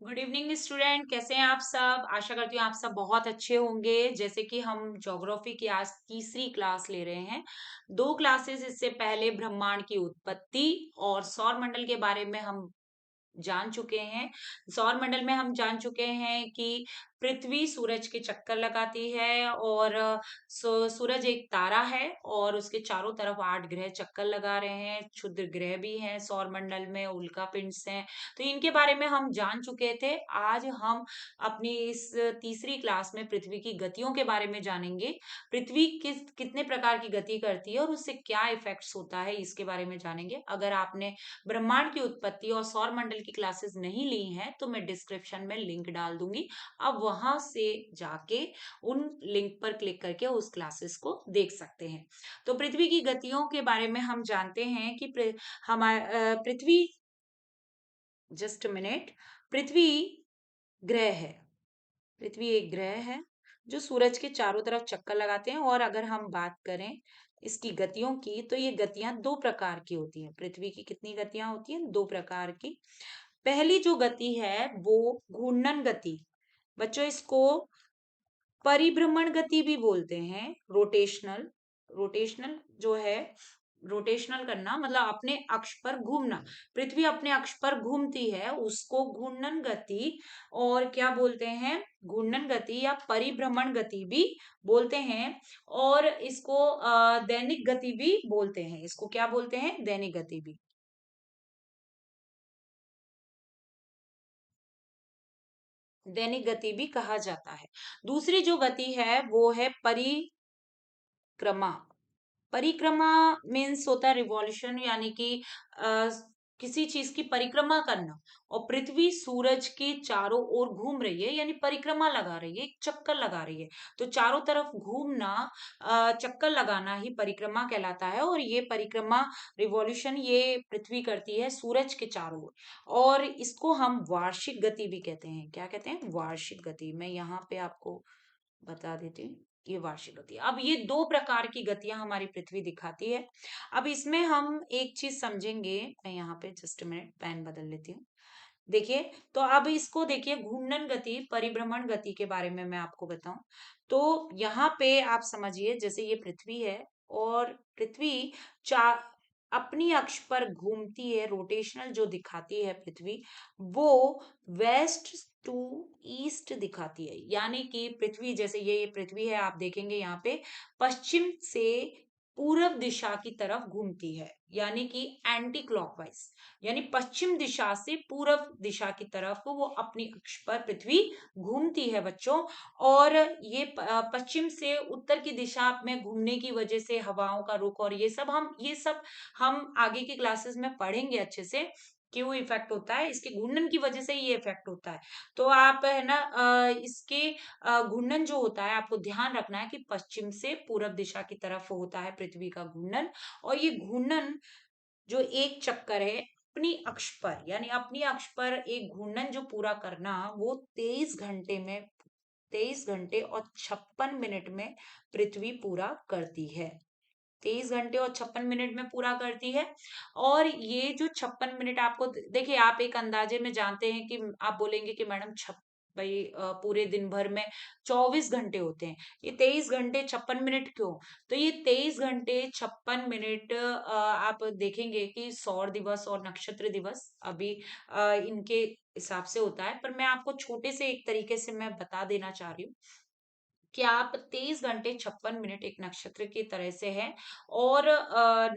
Good evening student, कैसे हैं आप सब। आशा करती हूँ आप सब बहुत अच्छे होंगे। जैसे कि हम ज्योग्राफी की आज तीसरी क्लास ले रहे हैं। दो क्लासेस इससे पहले ब्रह्मांड की उत्पत्ति और सौर मंडल के बारे में हम जान चुके हैं। सौर मंडल में हम जान चुके हैं कि पृथ्वी सूरज के चक्कर लगाती है और सूरज एक तारा है और उसके चारों तरफ 8 ग्रह चक्कर लगा रहे हैं। क्षुद्र ग्रह भी हैं सौर मंडल में, उल्का पिंड्स हैं। तो इनके बारे में हम जान चुके थे। आज हम अपनी इस तीसरी क्लास में पृथ्वी की गतियों के बारे में जानेंगे। पृथ्वी कितने प्रकार की गति करती है और उससे क्या इफेक्ट्स होता है, इसके बारे में जानेंगे। अगर आपने ब्रह्मांड की उत्पत्ति और सौर मंडल की क्लासेस नहीं ली हैं तो मैं डिस्क्रिप्शन में लिंक डाल दूंगी। आप वहां से जाके उन लिंक पर क्लिक करके उस क्लासेस को देख सकते हैं। तो पृथ्वी की गतियों के बारे में हम जानते हैं कि हमारा पृथ्वी, जस्ट मिनट, पृथ्वी ग्रह है। पृथ्वी एक ग्रह है जो सूरज के चारों तरफ चक्कर लगाते हैं। और अगर हम बात करें इसकी गतियों की तो ये गतियां दो प्रकार की होती हैं। पृथ्वी की कितनी गतियां होती हैं? दो प्रकार की। पहली जो गति है वो घूर्णन गति। बच्चों, इसको परिभ्रमण गति भी बोलते हैं। रोटेशनल, रोटेशनल जो है, रोटेशनल करना मतलब अपने अक्ष पर घूमना। पृथ्वी अपने अक्ष पर घूमती है, उसको घूर्णन गति और क्या बोलते हैं? घूर्णन गति या परिभ्रमण गति भी बोलते हैं। और इसको दैनिक गति भी बोलते हैं। इसको क्या बोलते हैं? दैनिक गति भी, दैनिक गति भी कहा जाता है। दूसरी जो गति है वो है परिक्रमा। परिक्रमा मीन्स होता है रिवॉल्यूशन, यानी कि अ, किसी चीज की परिक्रमा करना। और पृथ्वी सूरज के चारों ओर घूम रही है, यानी परिक्रमा लगा रही है, एक चक्कर लगा रही है। तो चारों तरफ घूमना, चक्कर लगाना ही परिक्रमा कहलाता है। और ये परिक्रमा, रिवॉल्यूशन, ये पृथ्वी करती है सूरज के चारों ओर। और इसको हम वार्षिक गति भी कहते हैं। क्या कहते हैं? वार्षिक गति। मैं यहाँ पे आपको बता देती हूँ। ये वार्षिक गति। अब ये दो प्रकार की गतियां हमारी पृथ्वी दिखाती है। अब इसमें हम एक चीज समझेंगे। मैं यहाँ पे जस्ट मिनट पेन बदल लेती हूँ। देखिए, तो अब इसको देखिए, घूर्णन गति, परिभ्रमण गति के बारे में मैं आपको बताऊं तो यहाँ पे आप समझिए, जैसे ये पृथ्वी है और पृथ्वी चा अपनी अक्ष पर घूमती है। रोटेशनल जो दिखाती है पृथ्वी, वो वेस्ट टू ईस्ट दिखाती है। यानी कि पृथ्वी, जैसे ये पृथ्वी है, आप देखेंगे यहाँ पे पश्चिम से पूरब दिशा की तरफ घूमती है, यानी कि एंटी क्लॉकवाइज, यानी पश्चिम दिशा से पूरब दिशा की तरफ वो अपनी अक्ष पर पृथ्वी घूमती है बच्चों। और ये पश्चिम से उत्तर की दिशा में घूमने की वजह से हवाओं का रुख और ये सब हम आगे की क्लासेस में पढ़ेंगे अच्छे से। क्यों इफेक्ट होता है, इसके घूर्णन की वजह से ये इफेक्ट होता है। तो आप है ना, इसके घूर्णन जो होता है, आपको ध्यान रखना है कि पश्चिम से पूरब दिशा की तरफ होता है पृथ्वी का घूर्णन। और ये घूर्णन जो एक चक्कर है अपनी अक्ष पर, यानी अपनी अक्ष पर एक घूर्णन जो पूरा करना, वो 23 घंटे और 56 मिनट में पृथ्वी पूरा करती है। 23 घंटे और 56 मिनट में पूरा करती है। और ये जो 56 मिनट, आपको देखिए, आप एक अंदाजे में जानते हैं कि आप बोलेंगे कि मैडम भाई पूरे दिन भर में 24 घंटे होते हैं, ये 23 घंटे 56 मिनट क्यों? तो ये 23 घंटे 56 मिनट आप देखेंगे कि सौर दिवस और नक्षत्र दिवस अभी इनके हिसाब से होता है। पर मैं आपको छोटे से एक तरीके से मैं बता देना चाह रही हूँ कि आप 23 घंटे 56 मिनट एक नक्षत्र की तरह से है। और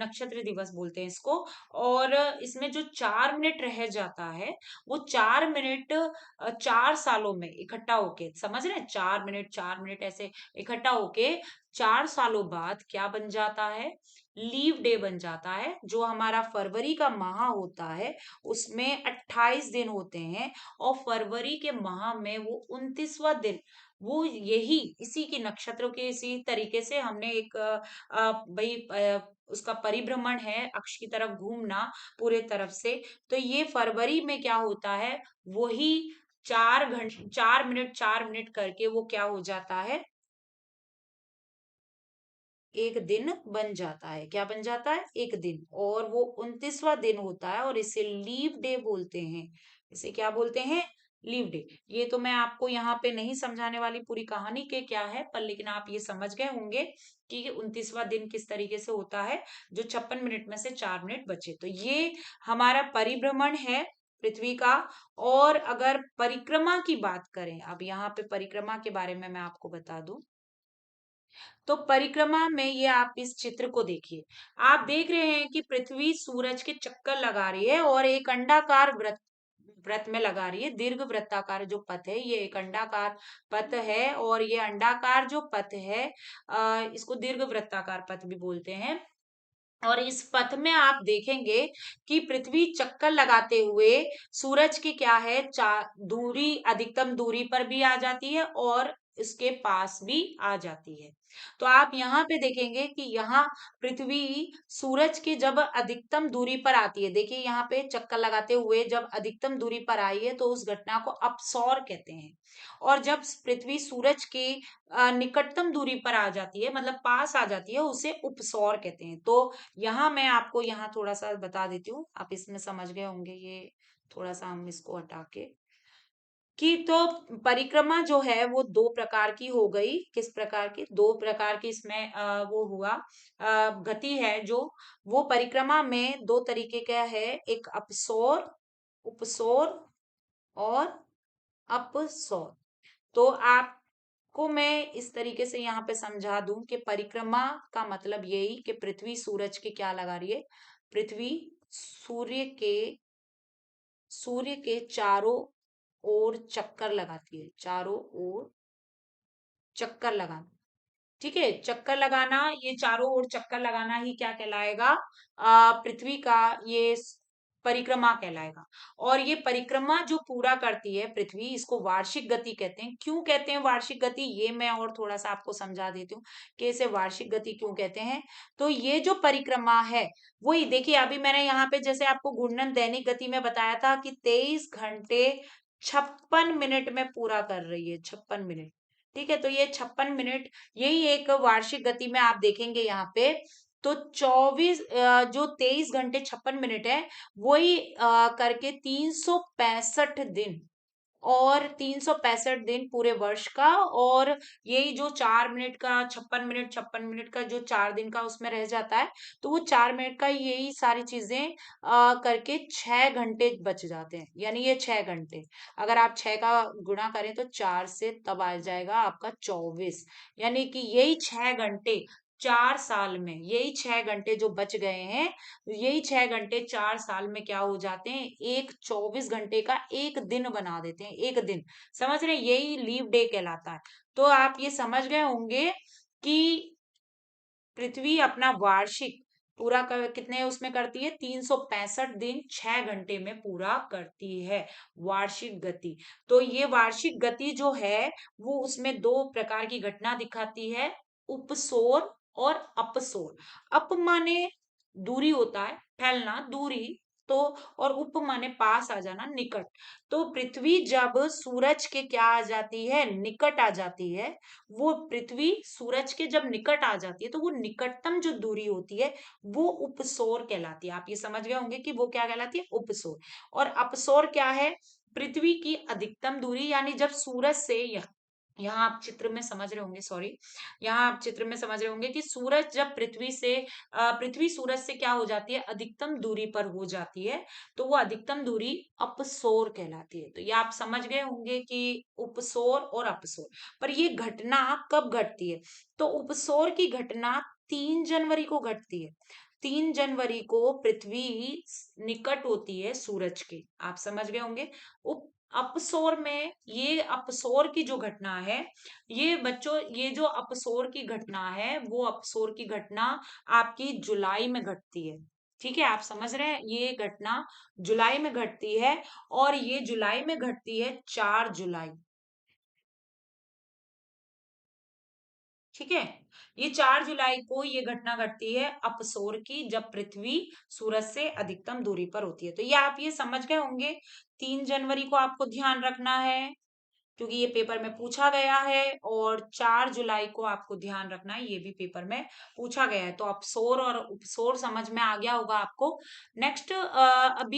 नक्षत्र दिवस बोलते हैं इसको। और इसमें जो 4 मिनट रह जाता है, वो 4 मिनट 4 सालों में इकट्ठा होके, समझ रहे हैं, 4 मिनट 4 मिनट ऐसे इकट्ठा होके 4 सालों बाद क्या बन जाता है? लीव डे बन जाता है। जो हमारा फरवरी का माह होता है उसमें 28 दिन होते हैं। और फरवरी के माह में वो 29वां दिन, वो यही इसी की नक्षत्रों के इसी तरीके से हमने एक भाई उसका परिभ्रमण है, अक्ष की तरफ घूमना पूरे तरफ से। तो ये फरवरी में क्या होता है, वही 4 घंटे 4 मिनट 4 मिनट करके वो क्या हो जाता है, एक दिन बन जाता है। क्या बन जाता है? एक दिन। और वो 29वां दिन होता है और इसे लीव डे बोलते हैं। इसे क्या बोलते हैं? Leave day. ये तो मैं आपको यहाँ पे नहीं समझाने वाली पूरी कहानी के क्या है, पर लेकिन आप ये समझ गए होंगे कि 29वां दिन किस तरीके से होता है, जो 56 मिनट में से 4 मिनट बचे। तो ये हमारा परिभ्रमण है पृथ्वी का। और अगर परिक्रमा की बात करें, अब यहाँ पे परिक्रमा के बारे में मैं आपको बता दूं, तो परिक्रमा में ये आप इस चित्र को देखिए। आप देख रहे हैं कि पृथ्वी सूरज के चक्कर लगा रही है और एक अंडाकार वृत्त वृत्त में लगा रही है। दीर्घ वृत्ताकार जो पथ है, ये एक अंडाकार पथ है, और ये अंडाकार जो पथ है, इसको दीर्घ वृत्ताकार पथ भी बोलते हैं। और इस पथ में आप देखेंगे कि पृथ्वी चक्कर लगाते हुए सूरज की क्या है, दूरी, अधिकतम दूरी पर भी आ जाती है और इसके पास भी आ जाती है। तो आप यहाँ पे देखेंगे कि यहाँ पृथ्वी सूरज की जब अधिकतम दूरी पर आती है, देखिए यहाँ पे चक्कर लगाते हुए जब अधिकतम दूरी पर आई है, तो उस घटना को अपसौर कहते हैं। और जब पृथ्वी सूरज की निकटतम दूरी पर आ जाती है, मतलब पास आ जाती है, उसे उपसौर कहते हैं। तो यहाँ मैं आपको यहाँ थोड़ा सा बता देती हूँ, आप इसमें समझ गए होंगे। ये थोड़ा सा हम इसको हटा के कि तो परिक्रमा जो है वो दो प्रकार की हो गई। किस प्रकार की? दो प्रकार की इसमें वो हुआ, गति है जो, वो परिक्रमा में दो तरीके का है, एक अपसौर, उपसौर और अपसौर। तो आपको मैं इस तरीके से यहाँ पे समझा दूं कि परिक्रमा का मतलब यही कि पृथ्वी सूरज के क्या लगा रही है, पृथ्वी सूर्य के चारों ओर चक्कर लगाती है, चारों ओर चक्कर लगाना। ठीक है, चक्कर लगाना, ये चारों ओर चक्कर लगाना ही क्या कहलाएगा, पृथ्वी का ये परिक्रमा कहलाएगा। और ये परिक्रमा जो पूरा करती है पृथ्वी, इसको वार्षिक गति कहते हैं। क्यों कहते हैं वार्षिक गति, ये मैं और थोड़ा सा आपको समझा देती हूँ कि इसे वार्षिक गति क्यों कहते हैं। तो ये जो परिक्रमा है, वही देखिए, अभी मैंने यहाँ पे जैसे आपको घूर्णन दैनिक गति में बताया था कि 23 घंटे 56 मिनट में पूरा कर रही है, 56 मिनट। ठीक है, तो ये 56 मिनट, यही एक वार्षिक गति में आप देखेंगे यहाँ पे। तो 24 जो 23 घंटे 56 मिनट है, वही करके 365 दिन, और 365 दिन पूरे वर्ष का। और यही जो 4 मिनट का 56 मिनट, 56 मिनट का जो 4 दिन का उसमें रह जाता है, तो वो 4 मिनट का यही सारी चीजें करके 6 घंटे बच जाते हैं। यानी ये 6 घंटे, अगर आप 6 का गुणा करें तो 4 से तब आ जाएगा आपका 24। यानी कि यही 6 घंटे 4 साल में, यही 6 घंटे जो बच गए हैं, यही 6 घंटे 4 साल में क्या हो जाते हैं, एक 24 घंटे का एक दिन बना देते हैं, एक दिन। समझ रहे हैं, यही लीव डे कहलाता है। तो आप ये समझ गए होंगे कि पृथ्वी अपना वार्षिक पूरा कितने उसमें करती है, 365 दिन 6 घंटे में पूरा करती है, वार्षिक गति। तो ये वार्षिक गति जो है, वो उसमें दो प्रकार की घटना दिखाती है, उपसौर और अपसौर। अप माने दूरी होता है, फैलना, दूरी। तो और उप माने पास आ जाना, निकट। तो पृथ्वी जब सूरज के क्या आ जाती है, निकट आ जाती है, वो पृथ्वी सूरज के जब निकट आ जाती है, तो वो निकटतम जो दूरी होती है, वो उपसौर कहलाती है। आप ये समझ गए होंगे कि वो क्या कहलाती है, उपसौर। और अपसौर क्या है, पृथ्वी की अधिकतम दूरी, यानी जब सूरज से यहाँ आप चित्र में समझ रहे होंगे, सॉरी, यहाँ आप चित्र में समझ रहे होंगे कि सूरज जब पृथ्वी सूरज से क्या हो जाती है, अधिकतम दूरी पर हो जाती है, तो वो अधिकतम दूरी अपसौर कहलाती है। तो ये आप समझ गए होंगे कि उपसौर और अपसौर। पर ये घटना कब घटती है, तो उपसौर की घटना 3 जनवरी को घटती है। 3 जनवरी को पृथ्वी निकट होती है सूरज के, आप समझ गए होंगे। उप अपसौर में, ये अपसौर की जो घटना है, ये बच्चों, ये जो अपसौर की घटना है, वो अपसौर की घटना आपकी जुलाई में घटती है। ठीक है, आप समझ रहे हैं, ये घटना जुलाई में घटती है। और ये जुलाई में घटती है 4 जुलाई। ठीक है, ये 4 जुलाई को ये घटना घटती है अपसौर की, जब पृथ्वी सूरज से अधिकतम दूरी पर होती है। तो ये आप ये समझ गए होंगे, 3 जनवरी को आपको ध्यान रखना है, क्योंकि ये पेपर में पूछा गया है। और 4 जुलाई को आपको ध्यान रखना है, ये भी पेपर में पूछा गया है। तो अपसौर और उपसौर समझ में आ गया होगा आपको। नेक्स्ट अभी